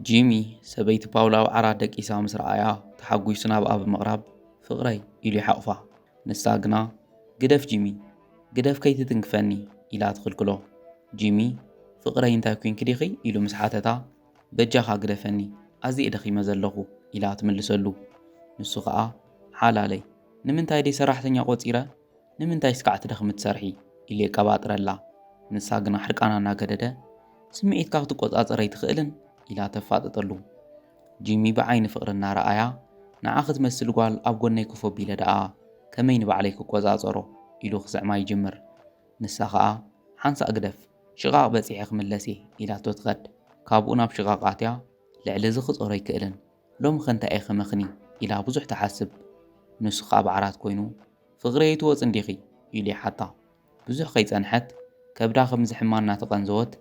ጂሚ ሰበይቲ ፓውላ ዓራት ደቂሳ ምስ ረኣያ ተሓጒሱ ናብ ኣብ ምቕራብ ፍቕረይ ኢሉ ይሓቑፋ። ንሳ ግና ግደፍ ጂሚ ግደፍ ከይትትንክፈኒ ኢላ ትኽልክሎ። ጂሚ ፍቕረይ እንታይ ኮንክ ዲኺ ኢሉ ምስ ሓተታ በጃኻ ግደፈኒ ኣዝየ ደኺመ ዘለኹ ኢላ ትምልሰሉ። ንሱ ኸዓ ሓላለይ ንምንታይ ደይ ሰራሕተኛ ቆፂረ ንምንታይ ስካዕ ትደኽሚ ትሰርሒ ኢሉ የቀባጥረላ። ንሳ ግና ሕርቃና እናገደደ ስምዒትካ ክትቆፃፀረ ይትኽእልን ኢላ ተፋጥጠሉ። ጂሚ ብዓይኒ ፍቕሪ እናረኣያ ንዓ ክትመስል ጓል ኣብ ጎነይ ኮፍ ኣቢለ ደኣ ከመይ ንባዕለይ ክቆፃፀሮ ኢሉ ክስዕማ ይጅምር። ንሳ ኸዓ ሓንሳእ ግደፍ ሽቓቕ በፂሐ ክምለስ እየ ኢላቶ ትኸድ። ካብኡ ናብ ሽቓቓትያ ልዕሊ እዚ ክጾሮ ይክእልን ሎሚ ኸንታይ እየ ኸመኽኒ ኢላ ብዙሕ ተሓስብ። ንሱ ኸዓ ብዓራት ኮይኑ ፍቕረይ ትወፅእ እንዲኺ ኢሉ ይሓታ። ብዙሕ ከይጸንሐት ከብዳ ከም ዝሕማ እናተቐንዘወት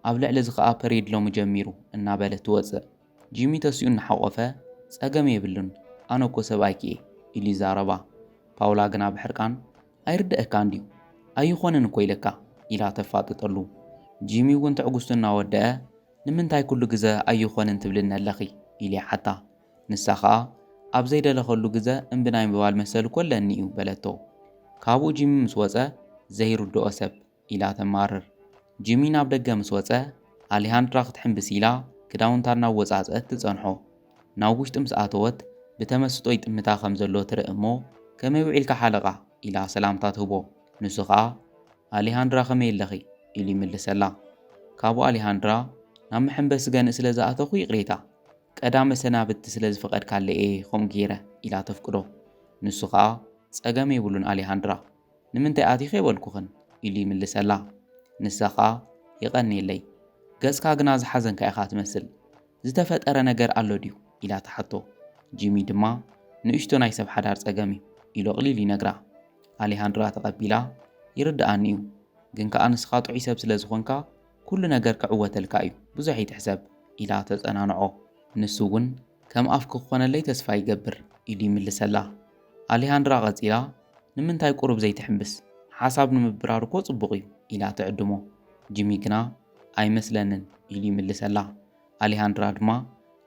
ኣብ ልዕሊ እዚ ኸዓ ፐሬድ ሎሚ ጀሚሩ እናበለት ትወፅእ። ጂሚ ተሲኡ እናሓቖፈ ጸገም የብሉን ኣነ እኮ ሰብኣይኪ እየ ኢሉ ይዛረባ። ፓውላ ግና ብሕርቃን ኣይርድአካ እንድዩ ኣይኾንን እኮ ኢለካ ኢላ ተፋጥጠሉ። ጂሚ እውን ትዕጉስቱ እናወድአ ንምንታይ ኩሉ ግዜ ኣይኾንን ትብልኒ ኣለኺ ኢሉ ይሓታ። ንሳ ኸዓ ኣብ ዘይደለኸሉ ግዜ እምብናይ ምባል መሰል ኮለኒ እዩ በለቶ። ካብኡ ጂሚ ምስ ወፀ ዘይርድኦ ሰብ ኢላ ተማርር። ጂሚ ናብ ደገ ምስ ወፀ ኣሊሃንድራ ክትሕምብስ ኢላ ክዳውንታ ናብ ወፃፀአት ትጸንሖ። ናብ ውሽጢ ምስ ኣተወት ብተመስጦ ይጥምታ ከም ዘሎ ትርኢ እሞ ከመይ ውዒልካ ሓለቓ ኢላ ሰላምታ ትህቦ። ንሱ ኸዓ ኣሊሃንድራ ከመይ ኣለኺ ኢሉ ይምልሰላ። ካብኡ ኣሊሃንድራ ናብ መሐንበሲ ገንእ ስለ ዝኣተኹ ይቕሬታ ቀዳመ ሰናብቲ ስለ ዝፈቐድካለ እየ ከምኡ ገይረ ኢላ ተፍቅዶ። ንሱ ኸዓ ጸገም የብሉን ኣሊሃንድራ ንምንታይ ኣቲኸ ይበልኩኽን ኢሉ ይምልሰላ። ንሳ ኸዓ ይቐኒየለይ ገጽካ ግና ዝሓዘንካ ኢኻ ትመስል ዝተፈጠረ ነገር ኣሎ ድዩ ኢላ ተሓቶ። ጂሚ ድማ ንእሽቶ ናይ ሰብ ሓዳር ጸገም እዩ ኢሉ ቕሊል ይነግራ። ኣሊሃንድራ ተቐቢላ ይርድኣኒ እዩ ግን ከኣ ንስኻ ጥዑይ ሰብ ስለ ዝኾንካ ኩሉ ነገር ክዕወተልካ እዩ ብዙሕ ይትሕሰብ ኢላ ተጸናንዖ። ንሱ እውን ከም ኣፍክ ክኾነለይ ተስፋ ይገብር ኢሉ ይምልሰላ። ኣሊሃንድራ ቐጺላ ንምንታይ ቁሩብ ዘይትሕምብስ ሓሳብ ንምብራር እኮ ጽቡቕ እዩ ኢላ ትዕድሞ። ጂሚ ግና ኣይመስለንን ኢሉ ይምልሰላ። ኣሊሃንድራ ድማ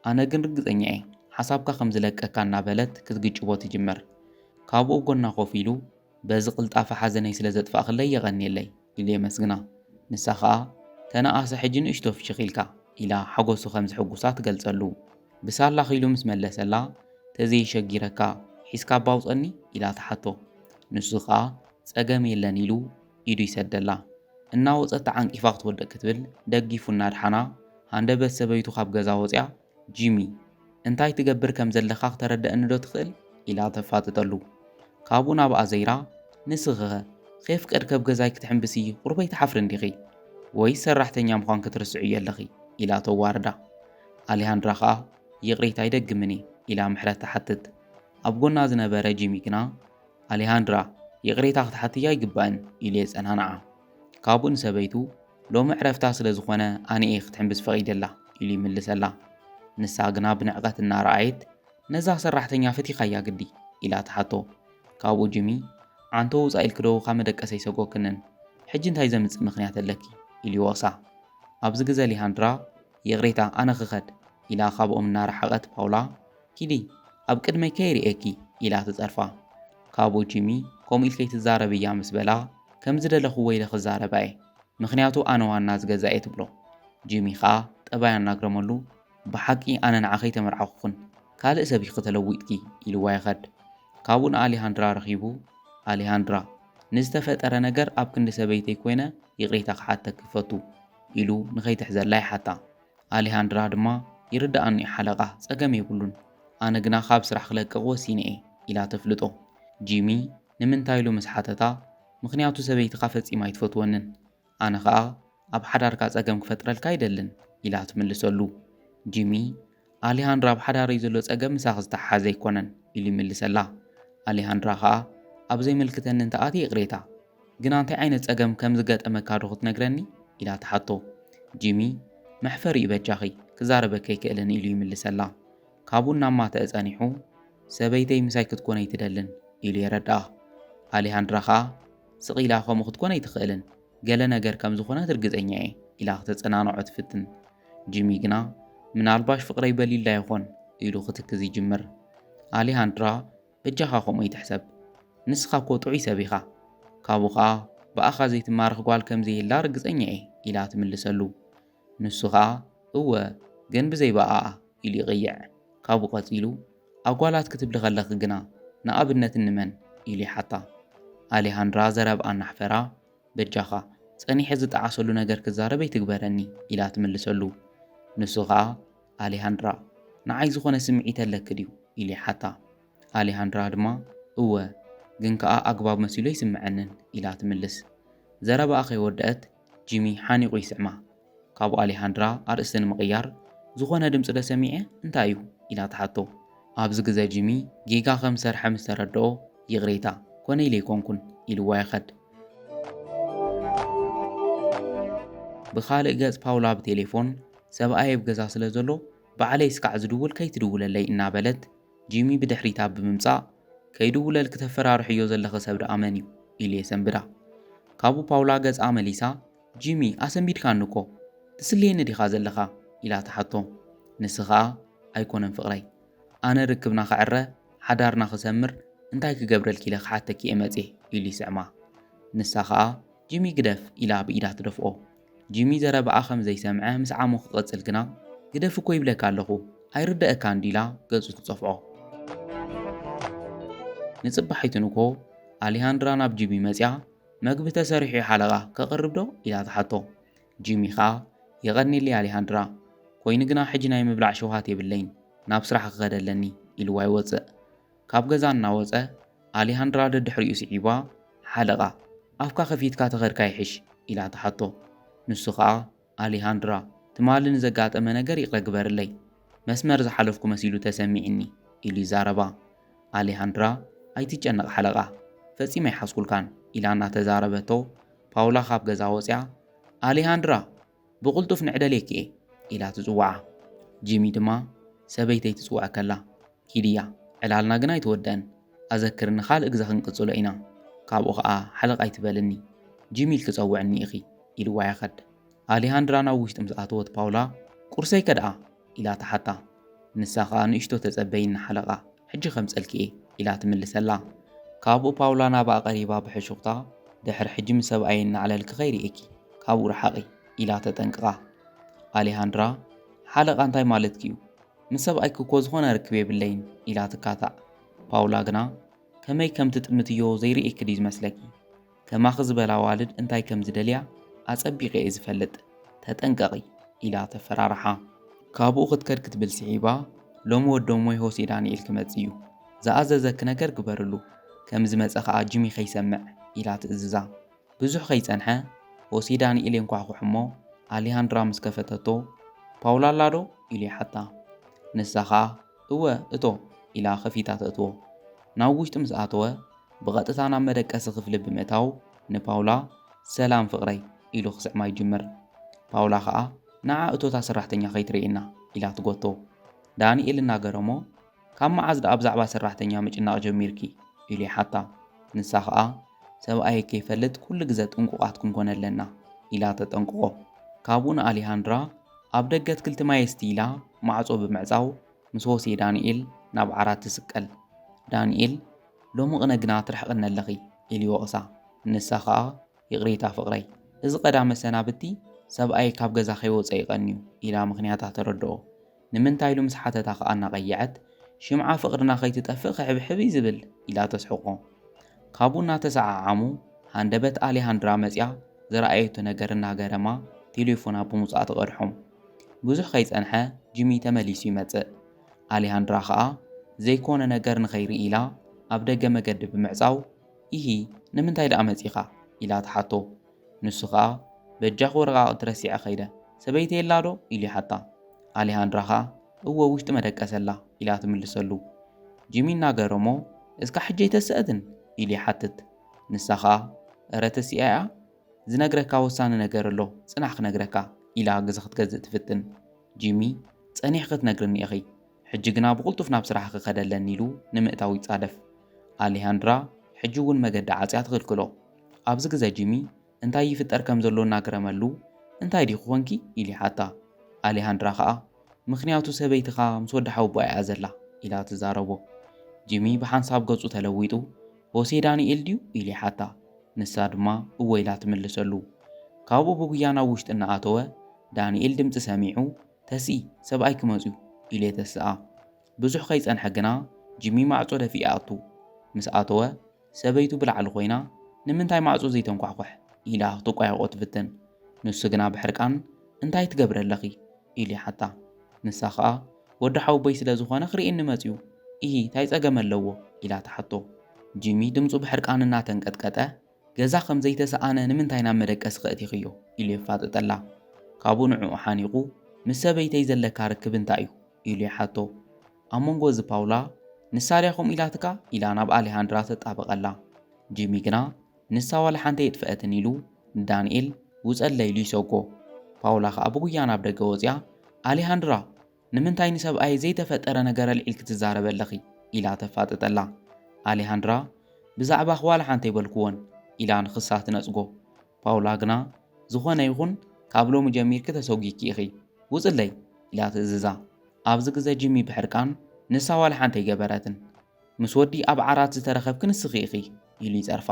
ኣነ ግን ርግጸኛ እየ ሓሳብካ ከም ዝለቀካ እናበለት ክትግጭቦ ትጅመር። ካብኡ ጎና ኮፍ ኢሉ በዚ ቅልጣፈ ሓዘነይ ስለ ዘጥፋእኽለይ የቐኒየለይ ኢሉ የመስግና። ንሳ ኸዓ ተነኣሰ ሕጂ ንእሽቶ ፍሽኽ ኢልካ ኢላ ሓጎሱ ከም ዝሕጉሳ ትገልጸሉ። ብሳላኽ ኢሉ ምስ መለሰላ ተዘይሸጊረካ ሒዝካ ባውፀኒ ኢላ ተሓቶ። ንሱ ኸዓ ጸገም የለን ኢሉ ኢዱ ይሰደላ። እናወፀት ተዓንቂፋ ክትወደቅ ክትብል ደጊፉ እናድሓና ሃንደበት ሰበይቱ ካብ ገዛ ወፅያ ጂሚ እንታይ ትገብር ከም ዘለኻ ክተረድአኒ ዶ ትኽእል ኢላ ተፋጥጠሉ። ካብኡ ናብኣ ዘይራ ንስኽኸ ከይፍቀድ ከብ ገዛይ ክትሕምብሲ ቁርበይ ተሓፍሪ እንዲኺ ወይ ሰራሕተኛ ምዃን ክትርስዑ እየለኺ ኢላ ተዋርዳ። ኣሊሃንድራ ኸዓ ይቕሬታ ኣይደግምን ኢላ ምሕረት ተሓትት። ኣብ ጎና ዝነበረ ጂሚ ግና ኣሊሃንድራ ይቕሬታ ክትሓትያ ይግባእን ኢሉ የጸናንዓ። ካብኡ ንሰበይቱ ሎሚ ዕረፍታ ስለ ዝኾነ ኣነ እየ ክትሕምብስ ፈቒደላ ኢሉ ይምልሰላ። ንሳ ግና ብንዕቐት እናረኣየት ነዛ ሰራሕተኛ ፈቲኻያ ግዲ ኢላ ተሓቶ። ካብኡ ጂሚ ዓንቶ ውፃ ኢልክዶ ኻ መደቀሰ ይሰጎክንን ሕጂ እንታይ ዘምጽእ ምኽንያት ኣለኪ ኢሉ ይወቕሳ። ኣብዚ ግዜ ኣሊሃንድራ ይቕሬታ ኣነ ክኸድ ኢላ ካብኦም እናረሓቐት ፓውላ ኪዲ ኣብ ቅድመይ ከይርኤኪ ኢላ ትጸርፋ። ካብኡ ጂሚ ከምኡ ኢልከይ ትዛረብ እያ ምስ በላ ከም ዝደለኹ ወይለ ክዛረባ እየ ምኽንያቱ ኣነ ዋና ዝገዛ እየ ትብሎ። ጂሚ ኸዓ ጠባይ ኣናግረመሉ ብሓቂ ኣነ ንዓኸይ ተመርዓኹኹን ካልእ ሰብ ክተለዊጥኪ ኢልዋ ይኸድ። ካብኡ ንኣሊሃንድራ ረኺቡ ኣሊሃንድራ ንዝተፈጠረ ነገር ኣብ ክንዲ ሰበይተይ ኮይነ ይቕሬታ ክሓተክ ክፈቱ ኢሉ ንኸይትሕዘላ ይሓታ። ኣሊሃንድራ ድማ ይርድኣኒ ሓለቓ ጸገም የብሉን ኣነ ግና ካብ ስራሕ ክለቅቕ ወሲነ እየ ኢላ ተፍልጦ። ጂሚ ንምንታይ ኢሉ ምስ ሓተታ ምኽንያቱ ሰበይትኻ ፈጺማ ኣይትፈትወንን ኣነ ኸዓ ኣብ ሓዳርካ ጸገም ክፈጥረልካ ኣይደልን ኢላ ትምልሰሉ። ጂሚ ኣሊሃንድራ ኣብ ሓዳረይ ዘሎ ጸገም ምሳኽ ዝተሓሓዘ ኣይኮነን ኢሉ ይምልሰላ። ኣሊሃንድራ ኸዓ ኣብ ዘይምልክተኒ እንተኣቲ ይቕሬታ ግና እንታይ ዓይነት ጸገም ከም ዝገጠመካ ዶ ክትነግረኒ ኢላ ተሓቶ። ጂሚ መሕፈሪ ይበጃኺ ክዛረበከ ኣይክእልን ኢሉ ይምልሰላ። ካብኡ ናማ ተጸኒሑ ሰበይተይ ምሳይ ክትኮነ ኣይትደልን ኢሉ የረድኣ። ኣሊሃንድራ ኸዓ ስቒላ ከምኡ ክትኮነ ኣይትኽእልን ገለ ነገር ከም ዝኾነት ርግጸኛ እየ ኢላ ክተጸናንዖ ትፍትን። ጂሚ ግና ምናልባሽ ፍቕረይ በሊላ ይኾን ኢሉ ክትክዝ ይጅምር። ኣሌሃንድራ በጃኻ ከምኡ ይትሕሰብ፣ ንስኻ እኮ ጥዑይ ሰብ ኢኻ፣ ካብኡ ኸዓ ብኣኻ ዘይትማርኽ ጓል ከምዘይህላ ርግፀኛ እየ ኢላ ትምልሰሉ። ንሱ ኸዓ እወ ግን ብዘይ በኣኣ ኢሉ ይቕይዕ። ካብኡ ቐፂሉ ኣጓላት ክትብል ኸለኽ ግና ንኣብነት እንመን ኢሉ ይሓታ። ኣሌሃንድራ ዘረብኣ እናሕፈራ በጃኻ ጸኒሐ ዝጠዓሰሉ ነገር ክዛረበ ይትግበረኒ ኢላ ትምልሰሉ። ንሱ ኸዓ ኣሌሃንድራ ንዓይ ዝኾነ ስምዒት ኣለክ ድዩ ኢሉ ይሓታ። ኣሌሃንድራ ድማ እወ ግን ከኣ ኣግባብ መሲሉ ይስምዐንን ኢላ ትምልስ። ዘረባኣ ከይወድአት ጂሚ ሓኒቑ ይስዕማ። ካብኡ ኣሌሃንድራ ኣርእስቲ ንምቕያር ዝኾነ ድምፂ ዶ ሰሚዐ እንታይ እዩ ኢላ ትሓቶ። ኣብዚ ግዜ ጂሚ ጌጋ ከም ሰርሐ ምስ ተረድኦ ይቕሬታ ኮነ ኢለ ይኮንኩን ኢልዋ ይኸድ። ብኻልእ ገጽ ፓውላ ብቴሌፎን ሰብኣየ ብገዛ ስለ ዘሎ ባዕለይ ስካዕ ዝድውል ከይትድውለለይ እናበለት ጂሚ ብድሕሪታ ብምምጻእ ከይድውለል ክተፈራርሕ እዮ ዘለኸ ሰብ ደኣመን እዩ ኢሉ የሰንብዳ። ካብኡ ፓውላ ገጻ መሊሳ ጂሚ ኣሰንቢድካኒ እኮ ትስልየኒ ዲኻ ዘለኻ ኢላ ተሓቶ። ንስ ኸዓ ኣይኮነን ፍቕረይ ኣነ ርክብና ኸዕረ ሓዳርና ክሰምር እንታይ ክገብረልኪ ኢለ ክሓተኪ እየ መጽ ኢሉ ይስዕማ። ንሳ ኸዓ ጂሚ ግደፍ ኢላ ብኢዳ ትደፍኦ። ጂሚ ዘረብኣ ከም ዘይሰምዐ ምስ ዓሞ ክቐጽል ግና ግደፍ እኮ ይብለካ ኣለኹ ኣይርድአካ እንዲላ ገጹ ትጸፍዖ። ንጽባሒቱን እኮ ኣሌሃንድራ ናብ ጂሚ መጽያ መግቢ ተሰሪሑ ሓለቓ ከቕርብ ዶ ኢላ ተሓቶ። ጂሚ ኸዓ የቐኒለይ ኣሌሃንድራ ኮይኑ ግና ሕጂ ናይ ምብላዕ ሸውሃት የብለይን ናብ ስራሕ ክኸደለኒ ኢልዋ ይወፅእ። ካብ ገዛ እናወፀ ኣሌሃንድራ ደድሕሪኡ ስዒባ ሓለቓ ኣፍካ ኸፊትካ ተኸድካ ይሕሽ ኢላ ተሓቶ። ንሱ ኸዓ ኣሌሃንድራ ትማሊ ንዘጋጠመ ነገር ይቕረ ግበርለይ መስመር ዝሓለፍኩ መሲሉ ተሰሚዕኒ ኢሉ ይዛረባ። ኣሌሃንድራ ኣይትጨነቕ ሓለቓ ፈጺመ ኣይሓስኩልካን ኢላ እናተዛረበቶ ፓውላ ካብ ገዛ ወፅያ ኣሌሃንድራ ብቕልጡፍ ንዕደልየኪ እየ ኢላ ትጽዋዓ። ጂሚ ድማ ሰበይተይ ትጽዋዕ ከላ ሂድያ ዕላልና ግና ኣይትወደአን ኣዘክርኒ ካልእ ግዜ ክንቅጽሎ ኢና ካብኡ ኸዓ ሓለቓ ኣይትበልኒ ጂሚ ኢል ክጸውዕኒ ኢኺ ኢልዋ ይኸድ። ኣሌሃንድራ ናብ ውሽጢ ምስ ኣተወት ፓውላ ቁርሰይ ከድኣ ኢላ ተሓታ። ንሳ ኸዓ ንእሽቶ ተጸበይና ሓለቓ ሕጂ ከምጸልኪ እየ ኢላ ትምልሰላ። ካብኡ ፓውላ ናብኣ ቀሪባ ብሕሹኽታ ድሕሪ ሕጂ ምስ ሰብኣየ እናዕለልኪ ኸይርኤኪ ካብኡ ረሓቒ ኢላ ተጠንቅቓ። ኣሌሃንድራ ሓለቓ እንታይ ማለትኪ እዩ ምስ ሰብኣይክ እኮ ዝኾነ ርክብ የብለይን ኢላ ትካታዕ። ፓውላ ግና ከመይ ከም ትጥምትዮ ዘይርኤኪ ድዩ ዝመስለኪ ከማኺ ዝበላ ዋልድ እንታይ ከም ዝደልያ ኣጸቢቐ እየ ዝፈልጥ ተጠንቀቒ ኢላ ተፈራርሓ። ካብኡ ክትከድ ክትብል ስዒባ ሎሚ ወዶም ወይ ሆሴ ዳንኤል ክመጽእ እዩ ዝኣዘዘኪ ነገር ግበርሉ ከም ዝመጸ ኸዓ ጂሚ ኸይሰምዕ ኢላ ትእዝዛ። ብዙሕ ኸይጸንሐ ሆሴ ዳንኤል የንኳሕኩሕ እሞ ኣሌሃንድራ ምስ ከፈተቶ ፓውላ ኣላ ዶ ኢሉ ይሓታ። ንሳ ኸዓ እወ እቶ ኢላ ኸፊታ ተእትዎ። ናብ ውሽጢ ምስ ኣተወ ብቐጥታ ናብ መደቀሲ ክፍሊ ብምእታው ንፓውላ ሰላም ፍቕረይ ኢሉ ክስዕማ ይጅምር። ፓውላ ኸዓ ንዓ እቶታ ሰራሕተኛ ኸይትርኤና ኢላ ትጐቶ። ዳንኤል እናገረሞ ካብ መዓዝ ደኣ ብዛዕባ ሰራሕተኛ ምጭናቕ ጀሚርኪ ኢሉ ይሓታ። ንሳ ኸዓ ሰብኣየ ከይፈልጥ ኩሉ ግዜ ጥንቁቓት ክንኮነ ኣለና ኢላ ተጠንቅቖ። ካብኡ ንኣሌሃንድራ ኣብ ደገ ኣትክልቲ ማየስቲ ኢላ ማዕጾ ብምዕጻው ምስ ሆሴ ዳንኤል ናብ ዓራት ትስቀል። ዳንኤል ሎሚ ቕነ ግና ትርሕቕኒ ኣለኺ ኢሉ ይወቕሳ። ንሳ ኸዓ ይቕሬታ ፍቕረይ እዚ ቐዳመ ሰናብቲ ሰብኣይ ካብ ገዛ ኸይወፀ ይቐንዩ ኢላ ምኽንያታ ተረድኦ። ንምንታይ ኢሉ ምስ ሓተታ ኸዓ እናቐይዐት ሽምዓ ፍቕርና ኸይትጠፍእ ክሕብሕብ ዝብል ኢላ ተስሕቖ። ካብኡ እናተሰዓዓሙ ሃንደበት ኣሌሃንድራ መጽያ ዝረኣየቶ ነገር እናገረማ ቴሌፎና ብምውጻእ ተቐድሖም። ብዙሕ ኸይጸንሐ ጂሚ ተመሊሱ ይመጽእ። ኣሌሃንድራ ኸዓ ዘይኮነ ነገር ንኸይርኢ ኢላ ኣብ ደገ መገዲ ብምዕጻው ይሂ ንምንታይ ደኣ መጺኻ ኢላ ተሓቶ። ንሱ ኸዓ በጃኽ ወረቓቕቲ ረሲዐ ኸይደ ሰበይቲ የላ ዶ ኢሉ ይሓታ። ኣሌሃንድራ ኸዓ እወ ውሽጢ መደቀሰላ ኢላ ትምልሰሉ። ጂሚ እናገረሞ እስካ ሕጂ ኣይተስአትን ኢሉ ይሓትት። ንሳ ኸዓ እረ ተሲኣያ ዝነግረካ ወሳኒ ነገር ኣሎ ጽናሕ ክነግረካ ኢላ ግዜ ክትገዝእ ትፍትን። ጂሚ ጸኒሕ ክትነግርኒ ኢኺ ሕጂ ግና ብቕልጡፍ ናብ ስራሕ ክኸደለኒ ኢሉ ንምእታው ይጻደፍ። ኣሌሃንድራ ሕጂ እውን መገዲ ዓጽያ ትኽልክሎ። ኣብዚ ግዜ ጂሚ እንታይ ይፍጠር ከም ዘሎ እናገረመሉ እንታይ ዲኹ ኾንኪ ኢሉ ይሓታ። ኣሌሃንድራ ኸዓ ምክንያቱ ሰበይትኻ ምስ ወዲ ሓውቦ እያ ዘላ ኢላ ትዛረቦ። ጂሚ ብሓንሳብ ገጹ ተለዊጡ ሆሴ ዳንኤል ድዩ ኢሉ ይሓታ። ንሳ ድማ እወ ኢላ ትምልሰሉ። ካብኡ ብጉያ ናብ ውሽጢ እናኣተወ ዳንኤል ድምፂ ሰሚዑ ተስኢ ሰብኣይ ክመፅዩ ኢሉ የተስኣ። ብዙሕ ከይፀንሐ ግና ጂሚ ማዕጾ ደፊኡ ኣቱ። ምስ ኣተወ ሰበይቱ ብላዕሊ ኮይና ንምንታይ ማዕጾ ዘይተንኳሕኳሕ ኢላ ክትቋየቆ ትፍትን። ንሱ ግና ብሕርቃን እንታይ ትገብረለኺ ኢሉ ይሓታ። ንሳ ከዓ ወዲ ሓውቦይ ስለ ዝኾነ ክርእየኒ መፅዩ እሂ እንታይ ፀገም ኣለዎ ኢላ ትሓቶ። ጂሚ ድምፁ ብሕርቃን እናተንቀጥቀጠ ገዛ ከም ዘይተሰኣነ ንምንታይ ናብ መደቀሲ ክእቲኽዮ ኢሉ የፋጥጠላ። ካብኡ ንዕኡ ሓኒቑ ምስ ሰበይተይ ዘለካ ርክብ እንታይ እዩ ኢሉ ይሓቶ። ኣብ መንጎ እዚ ፓውላ ንሳ ድያኹም ኢላትካ ኢላ ናብ ኣሌሃንድራ ተጣበቐላ። ጂሚ ግና ንሳ ዋላ ሓንቲ የጥፍአትን ኢሉ ንዳንኤል ውፀለ ኢሉ ይሰጎ። ፓውላ ከዓ ብጉያ ናብ ደገ ወፅያ ኣሌሃንድራ ንምንታይ ንሰብኣይ ዘይተፈጠረ ነገር ኣልዒል ክትዛረበለኺ ኢላ ተፋጥጠላ። ኣሌሃንድራ ብዛዕባ ዋላ ሓንቲ ይበልክዎን ኢላ ንክሳ ትነጽጎ። ፓውላ ግና ዝኾነ ይኹን ካብ ሎሚ ጀሚርክ ተሰጊኪ ኢኺ ውፅለይ ኢላ ትእዝዛ። ኣብዚ ግዜ ጂሚ ብሕርቃን ንሳ ዋላ ሓንቲ ይገበረትን ምስ ወዲ ኣብ ዓራት ዝተረኸብክ ንስኺ ኢኺ ኢሉ ይጸርፋ።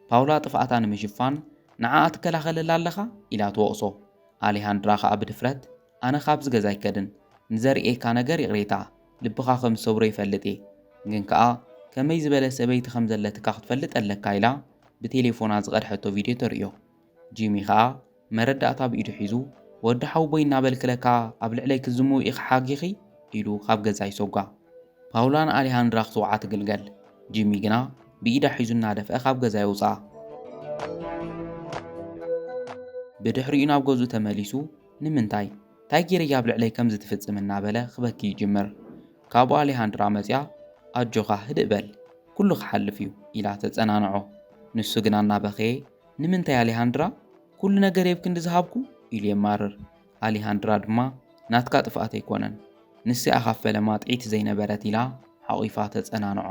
ፓውላ ጥፍኣታ ንምሽፋን ንዓኣ ትከላኸለላ ኣለኻ ኢላ ትወቕሶ። ኣሌሃንድራ ከዓ ብድፍረት ኣነ ካብዚ ገዛ ኣይከድን ንዘርእየካ ነገር ይቕሬታ ልብኻ ከም ዝሰብሮ ይፈልጥ እየ ግን ከዓ ከመይ ዝበለ ሰበይቲ ከም ዘለትካ ክትፈልጥ ኣለካ ኢላ ብቴሌፎና ዝቐድሐቶ ቪድዮ ተርእዮ። ጂሚ ከዓ መረዳእታ ብኢዱ ሒዙ ወዲ ሓውቦይ እናበልክለካ ኣብ ልዕለይ ክዝምው ኢኻ ሓጊኺ ኢሉ ካብ ገዛ ይሰጓ። ፓውላ ንኣሌሃንድራ ክትወዓ ትግልገል። ጂሚ ግና ብኢዳ ሒዙ እናደፍአ ካብ ገዛ ይውፅኣ። ብድሕሪኡ ናብ ገዙ ተመሊሱ ንምንታይ እንታይ ጌረያ ኣብ ልዕለይ ከም ዝትፍጽም እናበለ ክበኪ ይጅምር። ካብኡ ኣሌሃንድራ መፅያ ኣጆኻ ህድእ በል ኩሉ ክሓልፍ እዩ ኢላ ተጸናንዖ። ንሱ ግና እናበኸየ ንምንታይ ኣሌሃንድራ ኩሉ ነገር የብክንዲ ዝሃብኩ ኢሉ የማርር። ኣሌሃንድራ ድማ ናትካ ጥፍኣት ኣይኮነን ንስኣ ካፍ ፈለማ ጥዒት ዘይነበረት ኢላ ሓቑፋ ተጸናንዖ።